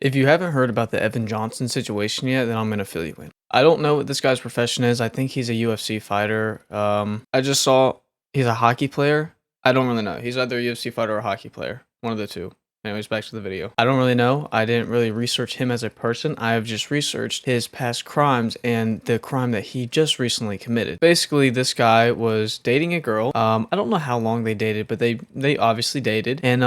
If you haven't heard about the Evan Johnson situation yet, then I'm gonna fill you in. I don't know what this guy's profession is. I think he's a UFC fighter. I just saw he's a hockey player. I don't really know. He's either a UFC fighter or a hockey player. One of the two. Anyways, back to the video. I don't really know. I didn't really research him as a person. I have just researched his past crimes and the crime that he just recently committed. Basically, this guy was dating a girl. I don't know how long they dated, but they obviously dated, and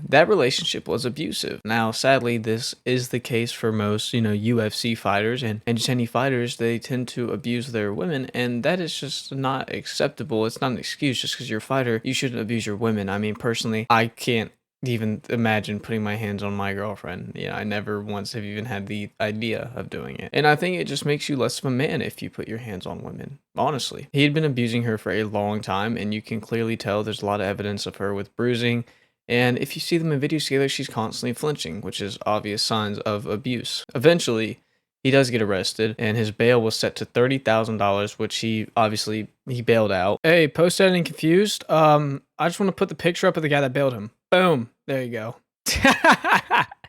that relationship was abusive. Now, sadly, this is the case for most, UFC fighters and just any fighters. They tend to abuse their women, and that is just not acceptable. It's not an excuse. Just because you're a fighter, you shouldn't abuse your women. I mean, personally, I can't even imagine putting my hands on my girlfriend. I never once have even had the idea of doing it. And I think it just makes you less of a man if you put your hands on women. Honestly, he had been abusing her for a long time, and you can clearly tell there's a lot of evidence of her with bruising. And if you see them in videos together, she's constantly flinching, which is obvious signs of abuse. Eventually, he does get arrested, and his bail was set to $30,000, which he bailed out. Hey, post editing confused. I just want to put the picture up of the guy that bailed him. Boom. There you go.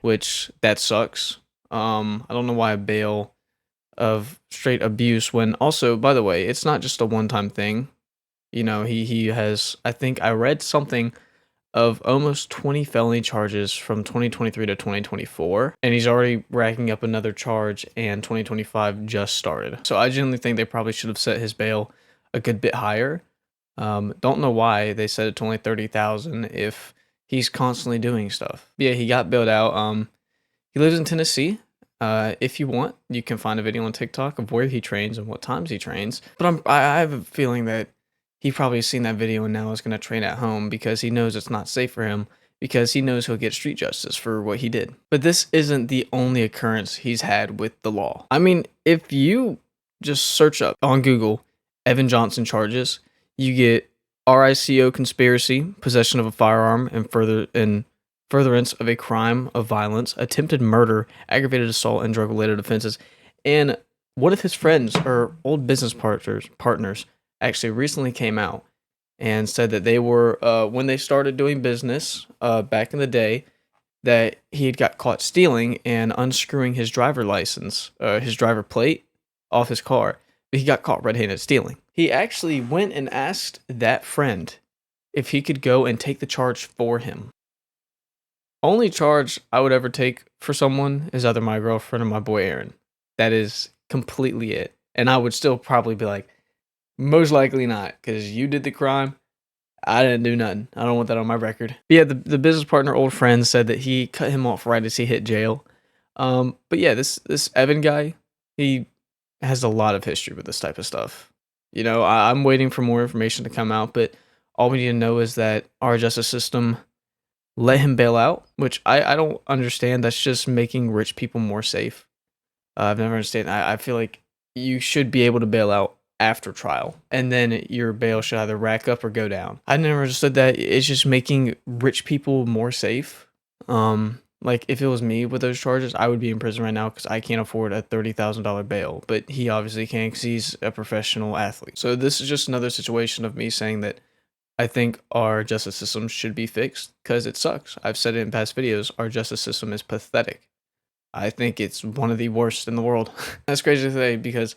Which that sucks. I don't know why a bail of straight abuse when also, by the way, it's not just a one-time thing. He has, I think I read something of almost 20 felony charges from 2023 to 2024, and he's already racking up another charge, and 2025 just started. So I genuinely think they probably should have set his bail a good bit higher. Don't know why they set it to only 30,000 if he's constantly doing stuff. Yeah, he got bailed out. He lives in Tennessee. If you want, you can find a video on TikTok of where he trains and what times he trains. But I have a feeling that he probably has seen that video and now is going to train at home because he knows it's not safe for him, because he knows he'll get street justice for what he did. But this isn't the only occurrence he's had with the law. I mean, if you just search up on Google Evan Johnson charges, you get RICO conspiracy, possession of a firearm, and furtherance of a crime of violence, attempted murder, aggravated assault, and drug-related offenses. And one of his friends or old business partners actually recently came out and said that they were, when they started doing business back in the day, that he had got caught stealing and unscrewing his driver license, his driver plate off his car. But he got caught red-handed stealing. He actually went and asked that friend if he could go and take the charge for him. Only charge I would ever take for someone is either my girlfriend or my boy Aaron. That is completely it. And I would still probably be like, most likely not, because you did the crime. I didn't do nothing. I don't want that on my record. But yeah, the business partner, old friend, said that he cut him off right as he hit jail. But yeah, this Evan guy, he has a lot of history with this type of stuff. I'm waiting for more information to come out, but all we need to know is that our justice system let him bail out, which I don't understand. That's just making rich people more safe. I've never understood. I feel like you should be able to bail out after trial, and then your bail should either rack up or go down. I never understood that. It's just making rich people more safe. Like if it was me with those charges, I would be in prison right now because I can't afford a $30,000 bail, but he obviously can because he's a professional athlete. So this is just another situation of me saying that I think our justice system should be fixed because it sucks. I've said it in past videos. Our justice system is pathetic. I think it's one of the worst in the world. That's crazy to say because,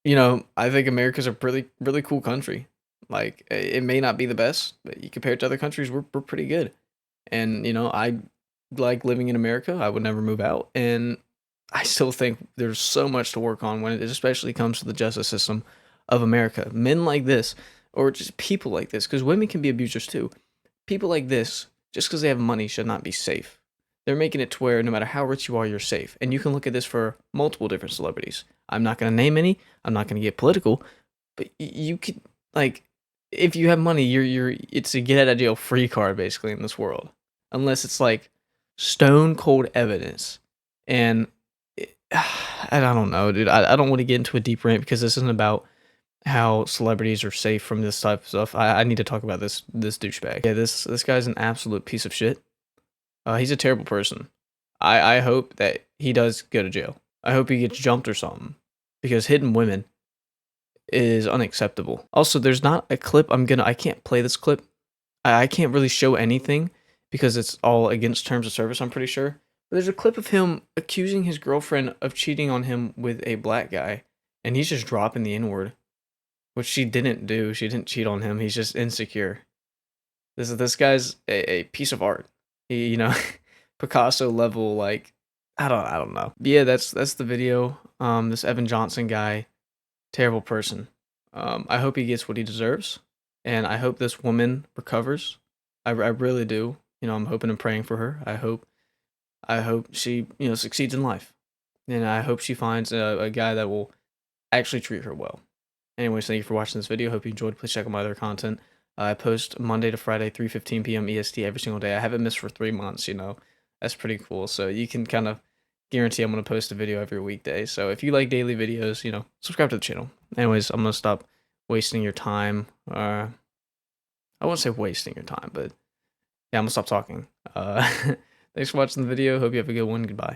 I think America's a really, really cool country. Like, it may not be the best, but you compare it to other countries, we're pretty good. And, I like living in America. I would never move out. And I still think there's so much to work on when it especially comes to the justice system of America. Men like this, or just people like this, because women can be abusers too. People like this, just because they have money, should not be safe. They're making it to where no matter how rich you are, you're safe. And you can look at this for multiple different celebrities. I'm not going to name any. I'm not going to get political. But you could, like, if you have money, it's a get out of jail free card basically in this world. Unless it's like stone cold evidence. And I don't know, dude. I don't want to get into a deep rant because this isn't about how celebrities are safe from this type of stuff. I need to talk about this douchebag. Yeah, this guy's an absolute piece of shit. He's a terrible person. I hope that he does go to jail. I hope he gets jumped or something, because hitting women is unacceptable. Also, there's not a clip I can't play this clip. I can't really show anything because it's all against terms of service, I'm pretty sure. There's a clip of him accusing his girlfriend of cheating on him with a black guy, and he's just dropping the N-word, which she didn't do. She didn't cheat on him. He's just insecure. This guy's a piece of art. He, Picasso level, like, I don't know. But yeah, that's the video. This Evan Johnson guy, terrible person. I hope he gets what he deserves, and I hope this woman recovers. I really do. I'm hoping and praying for her. I hope she, succeeds in life, and I hope she finds a guy that will actually treat her well. Anyways, thank you for watching this video. Hope you enjoyed. Please check out my other content. I post Monday to Friday, 3:15 p.m. EST every single day. I haven't missed for 3 months. That's pretty cool. So you can kind of guarantee I'm going to post a video every weekday. So if you like daily videos, subscribe to the channel. Anyways, I'm going to stop wasting your time. I won't say wasting your time, but yeah, I'm going to stop talking. Thanks for watching the video. Hope you have a good one. Goodbye.